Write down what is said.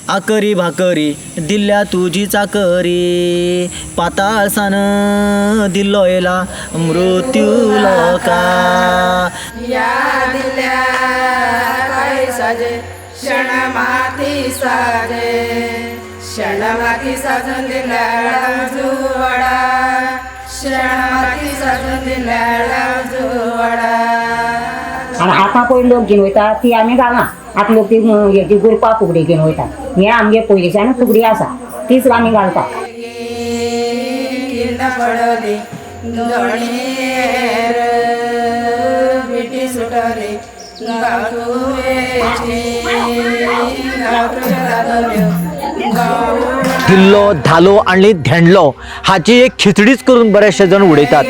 आकरी भाकरी दिल्या तुझी चाकरी पाताळसान दिलोयला मृत्यू लोका या दिल्या काही साजे क्षण माती साजे क्षण माती साजून दिल्या जुवडा क्षण माती साजून दिल्या जुवडा आणि हाता पयली लोक घेवन वयता ती आमी घालना आतां लोक ती हेची गुरपा फुगडी घेवन वयता हे आमगे पयलींच्यान फुगडी आसा तीच आमी घालता पडली दोणीर बिटी सुटली धिल्लो धालो आणि धेंडलो हाची एक खिचडीच करून बरेचशे जण उडयतात.